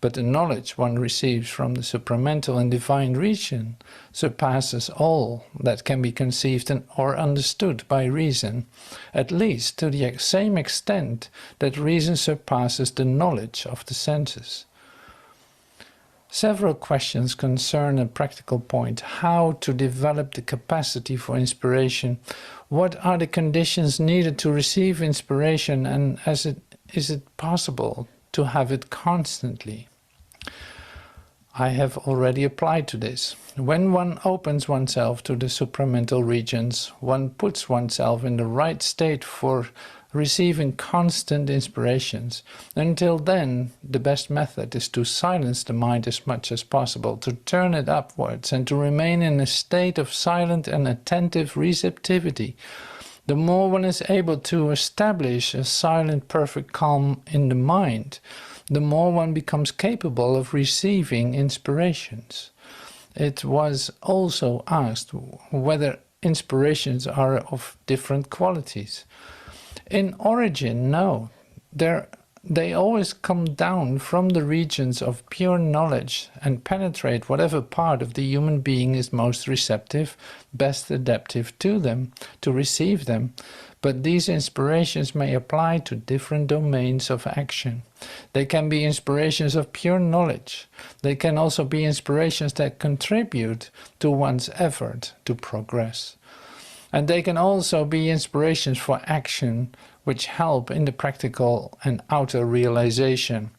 But the knowledge one receives from the supramental and divine region surpasses all that can be conceived or understood by reason, at least to the same extent that reason surpasses the knowledge of the senses. Several questions concern a practical point: how to develop the capacity for inspiration, what are the conditions needed to receive inspiration, and is it possible to have it constantly? I have already applied to this. When one opens oneself to the supramental regions, one puts oneself in the right state for receiving constant inspirations. Until then, the best method is to silence the mind as much as possible, to turn it upwards, and to remain in a state of silent and attentive receptivity. The more one is able to establish a silent, perfect calm in the mind, the more one becomes capable of receiving inspirations. It was also asked whether inspirations are of different qualities. In origin, no. They always come down from the regions of pure knowledge and penetrate whatever part of the human being is most receptive, best adaptive to them, to receive them. But these inspirations may apply to different domains of action. They can be inspirations of pure knowledge. They can also be inspirations that contribute to one's effort to progress. And they can also be inspirations for action, which help in the practical and outer realization.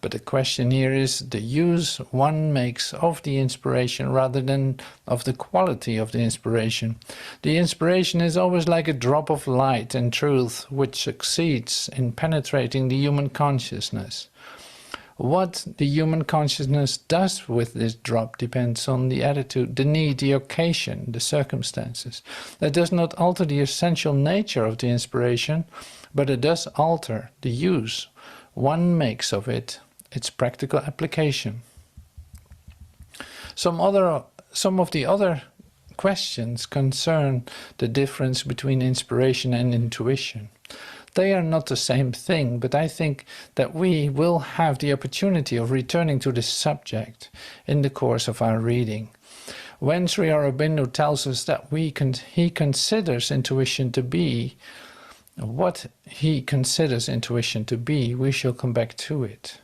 But the question here is the use one makes of the inspiration rather than of the quality of the inspiration. The inspiration is always like a drop of light and truth which succeeds in penetrating the human consciousness. What the human consciousness does with this drop depends on the attitude, the need, the occasion, the circumstances. That does not alter the essential nature of the inspiration, but it does alter the use one makes of it, its practical application. Some of the other questions concern the difference between inspiration and intuition. They are not the same thing, but I think that we will have the opportunity of returning to this subject in the course of our reading. When Sri Aurobindo tells us that he considers intuition to be what he considers intuition to be, we shall come back to it.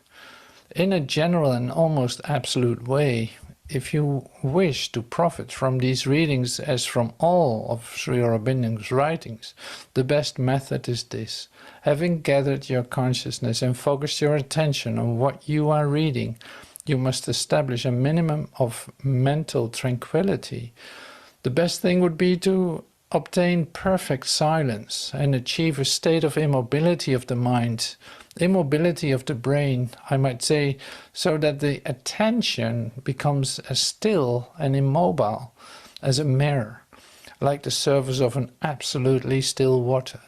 In a general and almost absolute way, if you wish to profit from these readings as from all of Sri Aurobindo's writings, the best method is this. Having gathered your consciousness and focused your attention on what you are reading, you must establish a minimum of mental tranquility. The best thing would be to obtain perfect silence and achieve a state of immobility of the mind, immobility of the brain, I might say, so that the attention becomes as still and immobile as a mirror, like the surface of an absolutely still water.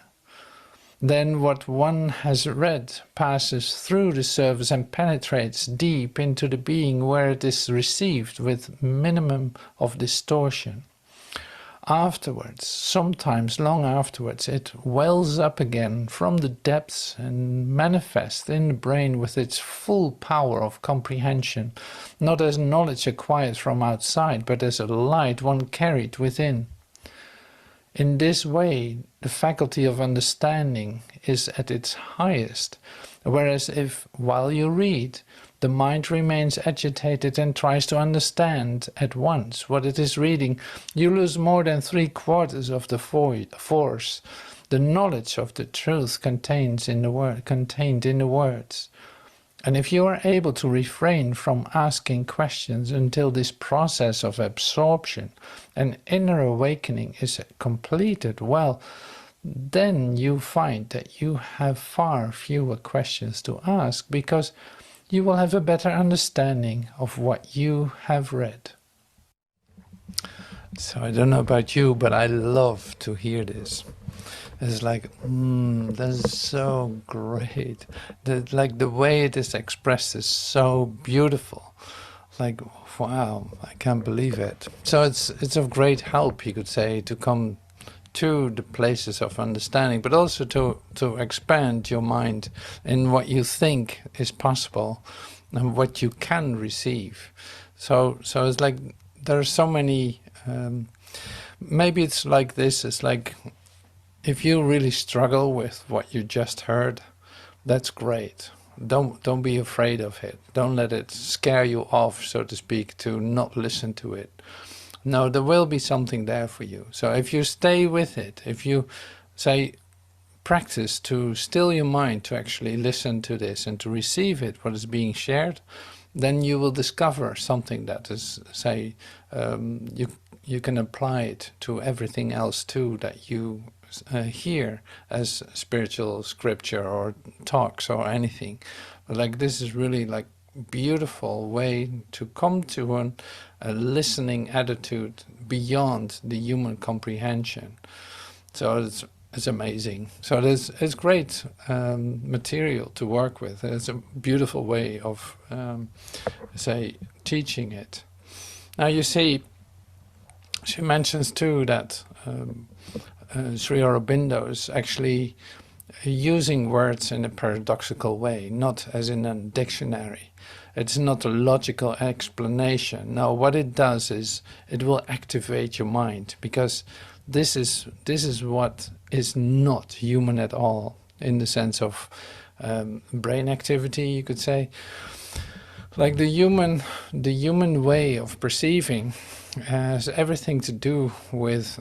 Then what one has read passes through the surface and penetrates deep into the being where it is received with minimum of distortion. Afterwards, sometimes long afterwards, it wells up again from the depths and manifests in the brain with its full power of comprehension, not as knowledge acquired from outside, but as a light one carried within. In this way, the faculty of understanding is at its highest, whereas if, while you read, the mind remains agitated and tries to understand at once what it is reading, you lose more than 3/4 of the force, the knowledge of the truth contained in the words. And if you are able to refrain from asking questions until this process of absorption and inner awakening is completed, well, then you find that you have far fewer questions to ask, because you will have a better understanding of what you have read. So I don't know about you, but I love to hear this. It's like, that's so great. Like the way it is expressed is so beautiful. Like, wow, I can't believe it. So it's of great help, you could say, to come to the places of understanding, but also to expand your mind in what you think is possible and what you can receive. So it's like there are so many. Maybe it's like this. It's like if you really struggle with what you just heard, that's great. Don't be afraid of it. Don't let it scare you off, so to speak, to not listen to it. No, there will be something there for you. So if you stay with it, if you say practice to still your mind to actually listen to this and to receive it, what is being shared, then you will discover something that is, say, you can apply it to everything else too that you hear as spiritual scripture or talks or anything. But like this is really like beautiful way to come to a listening attitude beyond the human comprehension. So it's amazing. So it's great material to work with. It's a beautiful way of say teaching it. Now you see, she mentions too that Sri Aurobindo is actually using words in a paradoxical way, not as in a dictionary. It's not a logical explanation. No, what it does is it will activate your mind, because this is what is not human at all, in the sense of brain activity, you could say. Like the human way of perceiving has everything to do with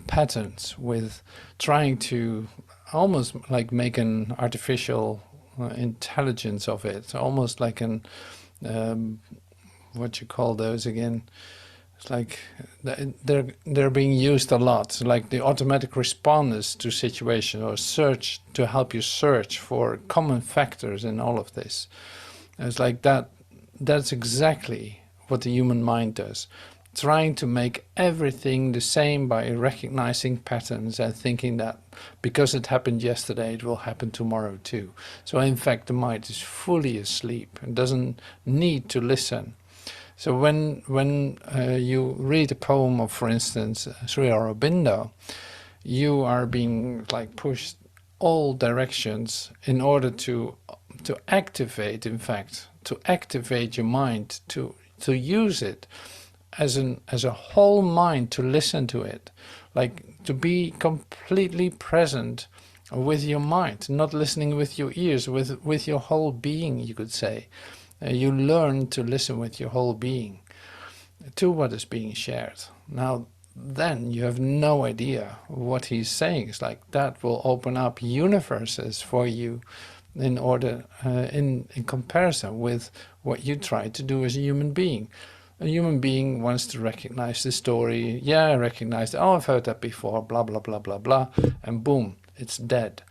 patterns, with trying to almost like make an artificial intelligence of it, almost like an what you call those again? It's like they're being used a lot, like the automatic responders to situations, or search to help you search for common factors in all of this. It's like that. That's exactly what the human mind does, trying to make everything the same by recognizing patterns and thinking that because it happened yesterday, it will happen tomorrow too. So in fact, the mind is fully asleep and doesn't need to listen. So when you read a poem of, for instance, Sri Aurobindo, you are being like pushed all directions in order to activate, in fact, to activate your mind, to use it as a whole mind, to listen to it, like to be completely present with your mind, not listening with your ears, with your whole being, you could say. You learn to listen with your whole being to what is being shared. Now, then you have no idea what he's saying. It's like that will open up universes for you in order, in comparison with what you try to do as a human being. A human being wants to recognize the story. Yeah, I recognize it. Oh, I've heard that before, blah, blah, blah, blah, blah. And boom, it's dead.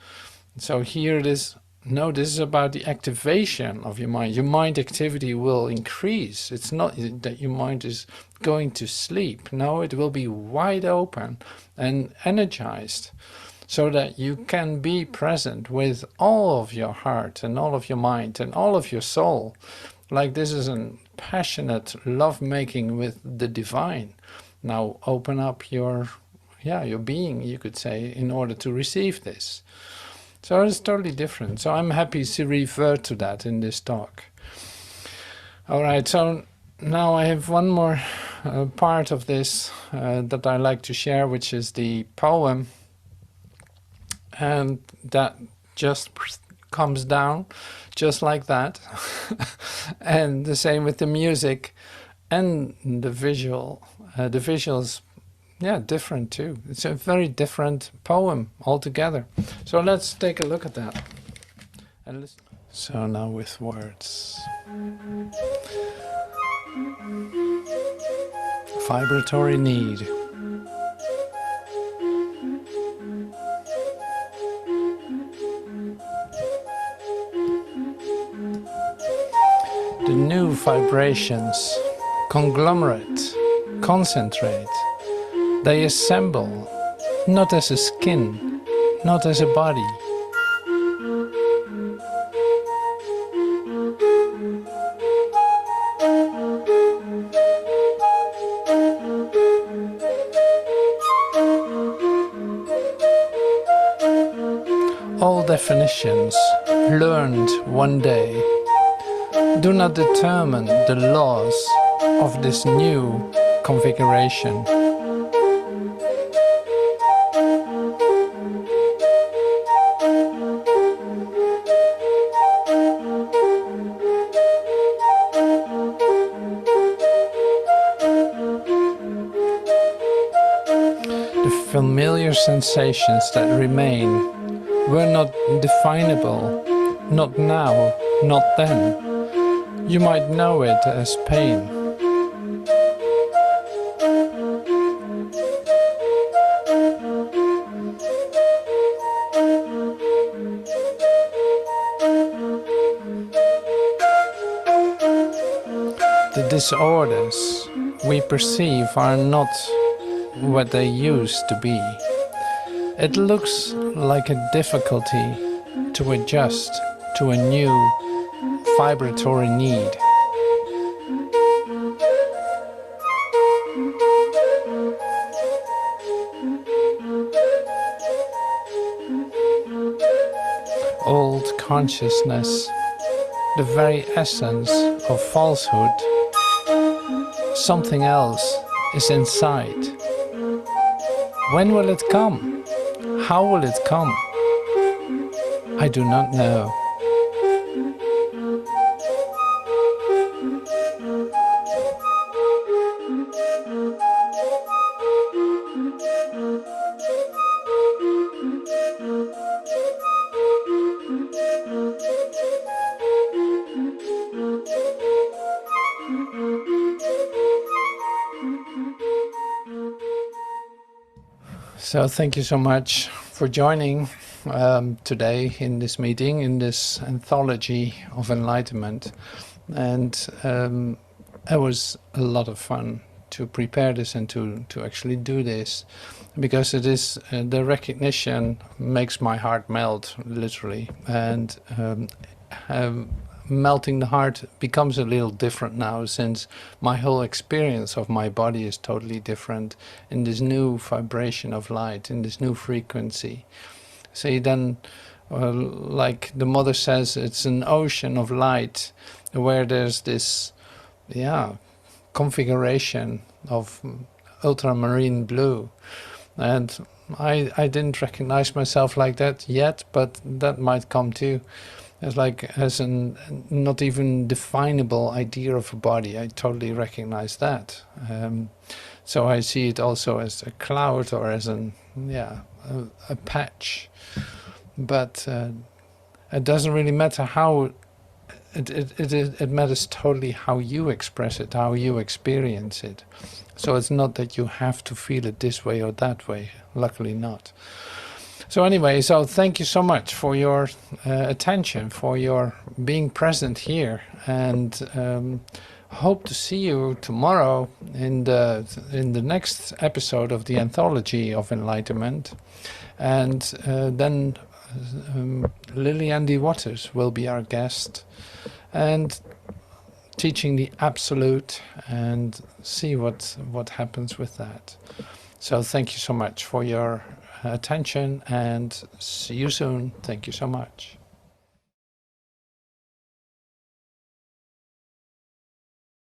So here it is. No, this is about the activation of your mind. Your mind activity will increase. It's not that your mind is going to sleep. No, it will be wide open and energized, so that you can be present with all of your heart and all of your mind and all of your soul. Like this is a passionate love making with the divine. Now open up your being, you could say, in order to receive this. So it's totally different. So I'm happy to refer to that in this talk. All right, so now I have one more part of this that I like to share, which is the poem. And that just comes down just like that. And the same with the music and the visual. The visuals, yeah, different too. It's a very different poem altogether. So let's take a look at that. And listen. So now with words. Vibratory need. The new vibrations, conglomerate, concentrate. They assemble, not as a skin, not as a body. All definitions, learned one day, do not determine the laws of this new configuration. The familiar sensations that remain were not definable, not now, not then. You might know it as pain. The disorders we perceive are not what they used to be. It looks like a difficulty to adjust to a new vibratory need. Old consciousness, the very essence of falsehood, something else is inside. When will it come? How will it come? I do not know. So thank you so much for joining today in this meeting, in this anthology of enlightenment. And it was a lot of fun to prepare this and to actually do this, because it is the recognition makes my heart melt, literally. And melting the heart becomes a little different now, since my whole experience of my body is totally different in this new vibration of light, in this new frequency. See, then, like the mother says, it's an ocean of light where there's this, configuration of ultramarine blue. And I didn't recognize myself like that yet, but that might come too. It's like as a not even definable idea of a body. I totally recognize that. So I see it also as a cloud or as a patch. But it doesn't really matter how. It matters totally how you express it, how you experience it. So it's not that you have to feel it this way or that way. Luckily not. So anyway, so thank you so much for your attention, for your being present here, and hope to see you tomorrow in the next episode of the Anthology of Enlightenment. And then Lily Andy Waters will be our guest, and teaching the absolute, and see what happens with that. So thank you so much for your attention, and see you soon. Thank you so much.